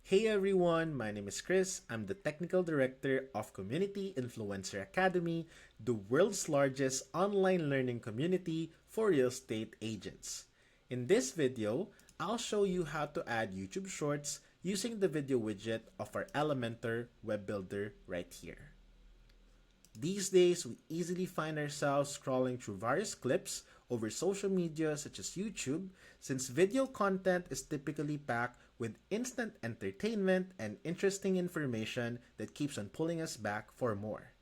Hey everyone, my name is Chris. I'm the Technical Director of Community Influencer Academy, the world's largest online learning community for real estate agents. In this video, I'll show you how to add YouTube Shorts using the video widget of our Elementor web builder right here. These days, we easily find ourselves scrolling through various clips over social media such as YouTube, since video content is typically packed with instant entertainment and interesting information that keeps on pulling us back for more.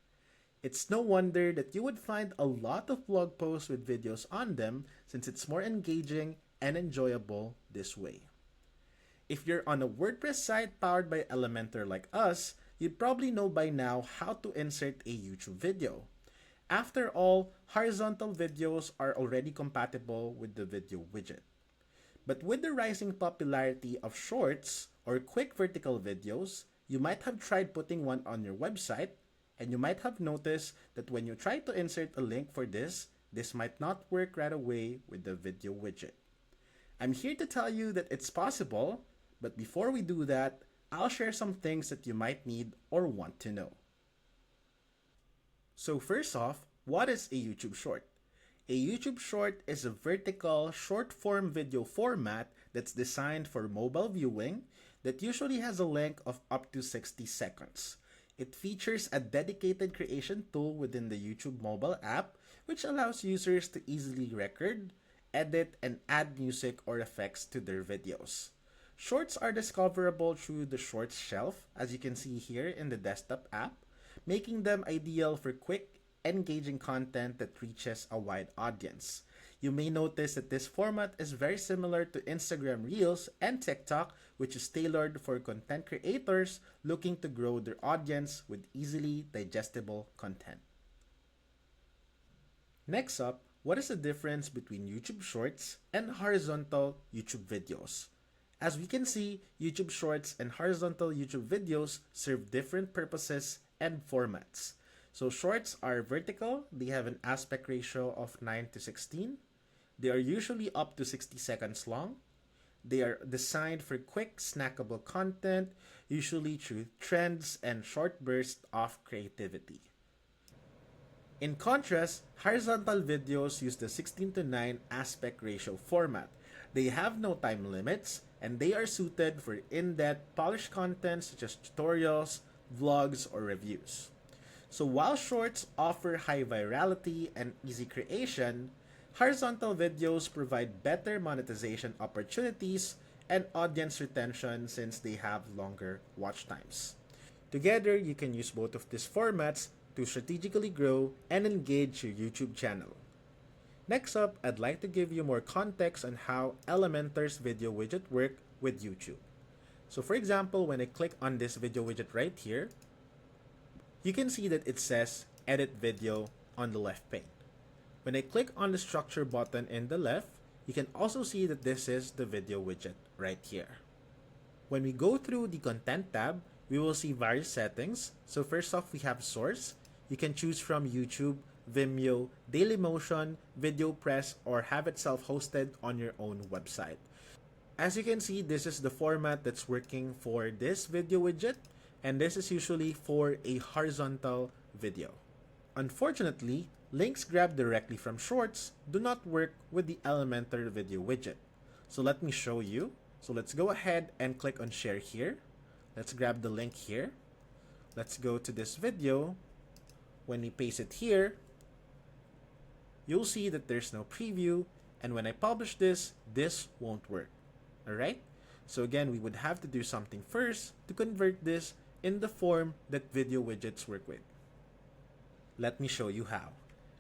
It's no wonder that you would find a lot of blog posts with videos on them, since it's more engaging and enjoyable this way. If you're on a WordPress site powered by Elementor like us, you'd probably know by now how to insert a YouTube video. After all, horizontal videos are already compatible with the video widget. But with the rising popularity of shorts or quick vertical videos, you might have tried putting one on your website, and you might have noticed that when you try to insert a link for this might not work right away with the video widget. I'm here to tell you that it's possible, but before we do that, I'll share some things that you might need or want to know. So first off, what is a YouTube Short? A YouTube Short is a vertical short-form video format that's designed for mobile viewing that usually has a length of up to 60 seconds. It features a dedicated creation tool within the YouTube mobile app, which allows users to easily record, edit, and add music or effects to their videos. Shorts are discoverable through the Shorts shelf, as you can see here in the desktop app, making them ideal for quick, engaging content that reaches a wide audience. You may notice that this format is very similar to Instagram Reels and TikTok, which is tailored for content creators looking to grow their audience with easily digestible content. Next up, what is the difference between YouTube Shorts and horizontal YouTube videos? As we can see, YouTube Shorts and horizontal YouTube videos serve different purposes and formats. So Shorts are vertical, they have an aspect ratio of 9:16. They are usually up to 60 seconds long. They are designed for quick, snackable content, usually through trends and short bursts of creativity. In contrast, horizontal videos use the 16:9 aspect ratio format. They have no time limits, and they are suited for in-depth, polished content such as tutorials, vlogs, or reviews. So while shorts offer high virality and easy creation, horizontal videos provide better monetization opportunities and audience retention since they have longer watch times. Together, you can use both of these formats to strategically grow and engage your YouTube channel. Next up, I'd like to give you more context on how Elementor's video widget work with YouTube. So for example, when I click on this video widget right here, you can see that it says Edit Video on the left pane. When I click on the Structure button in the left, you can also see that this is the video widget right here. When we go through the Content tab, we will see various settings. So first off, we have Source. You can choose from YouTube, Vimeo, Dailymotion, VideoPress, or have it self-hosted on your own website. As you can see, this is the format that's working for this video widget, and this is usually for a horizontal video. Unfortunately, links grabbed directly from Shorts do not work with the Elementor video widget. So let me show you. So let's go ahead and click on Share here. Let's grab the link here. Let's go to this video. When we paste it here, you'll see that there's no preview, and when I publish this won't work. Alright? So again, we would have to do something first to convert this in the form that video widgets work with. Let me show you how.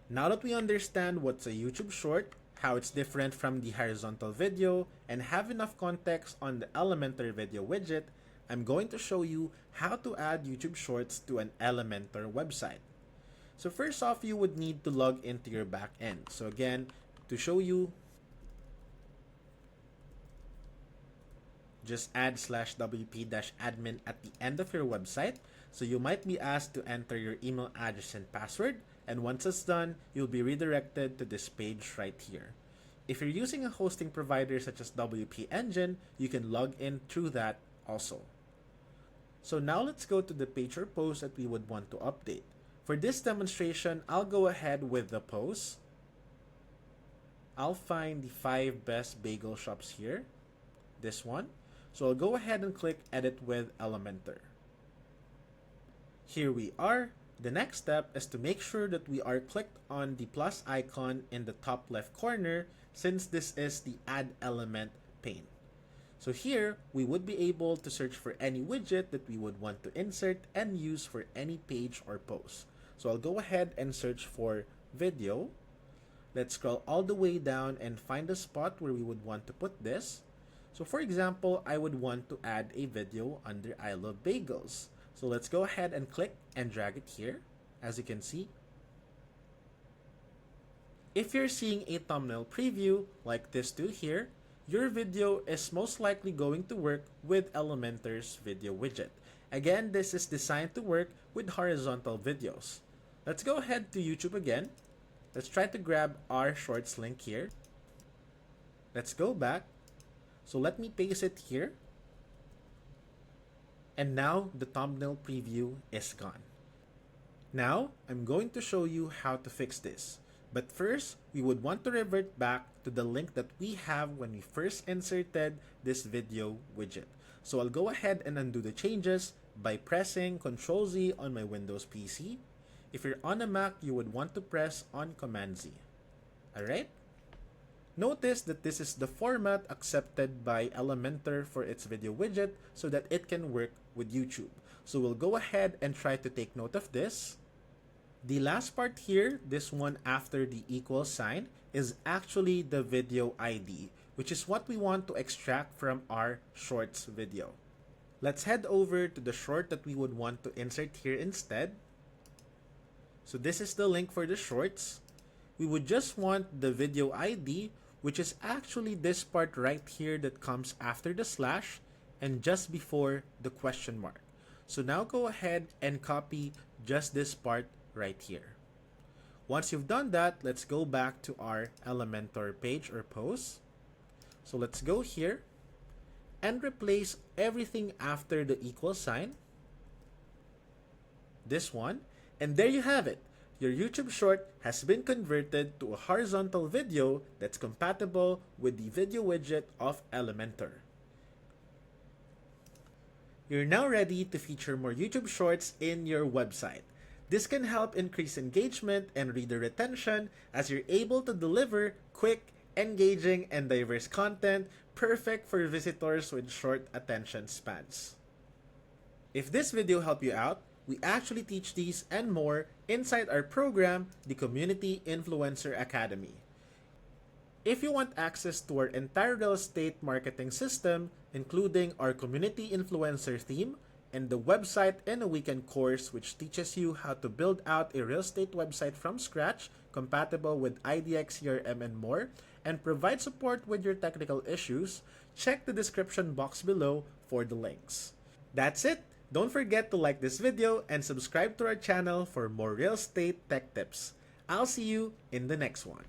Now that we understand what's a YouTube Short, how it's different from the horizontal video, and have enough context on the Elementor video widget, I'm going to show you how to add YouTube Shorts to an Elementor website. So first off, you would need to log into your back end. So again, to show you, just add /wp-admin at the end of your website. So you might be asked to enter your email address and password, and once it's done, you'll be redirected to this page right here. If you're using a hosting provider such as WP Engine, you can log in through that also. So now let's go to the page or post that we would want to update. For this demonstration, I'll go ahead with the post. I'll find the 5 best bagel shops here. This one. So I'll go ahead and click edit with Elementor. Here we are. The next step is to make sure that we are clicked on the plus icon in the top left corner, since this is the add element pane. So here, we would be able to search for any widget that we would want to insert and use for any page or post. So I'll go ahead and search for video. Let's scroll all the way down and find a spot where we would want to put this. So for example, I would want to add a video under I Love Bagels. So let's go ahead and click and drag it here, as you can see. If you're seeing a thumbnail preview like this two here, your video is most likely going to work with Elementor's video widget. Again, this is designed to work with horizontal videos. Let's go ahead to YouTube again. Let's try to grab our shorts link here. Let's go back. So let me paste it here. And now the thumbnail preview is gone. Now, I'm going to show you how to fix this. But first, we would want to revert back to the link that we have when we first inserted this video widget. So I'll go ahead and undo the changes by pressing Ctrl-Z on my Windows PC. If you're on a Mac, you would want to press on Command-Z. Alright? Notice that this is the format accepted by Elementor for its video widget so that it can work with YouTube. So we'll go ahead and try to take note of this. The last part here, this one after the equal sign, is actually the video ID, which is what we want to extract from our shorts video. Let's head over to the short that we would want to insert here instead. So this is the link for the shorts. We would just want the video ID, which is actually this part right here that comes after the slash and just before the question mark. So now go ahead and copy just this part right here. Once you've done that, let's go back to our Elementor page or post. So let's go here and replace everything after the equal sign. This one. And there you have it. Your YouTube short has been converted to a horizontal video that's compatible with the video widget of Elementor. You're now ready to feature more YouTube shorts in your website. This can help increase engagement and reader retention as you're able to deliver quick, engaging, and diverse content perfect for visitors with short attention spans. If this video helped you out, we actually teach these and more inside our program, the Community Influencer Academy. If you want access to our entire real estate marketing system, including our community influencer theme, and the website in a weekend course which teaches you how to build out a real estate website from scratch, compatible with IDX CRM and more, and provide support with your technical issues, check the description box below for the links. That's it! Don't forget to like this video and subscribe to our channel for more real estate tech tips. I'll see you in the next one.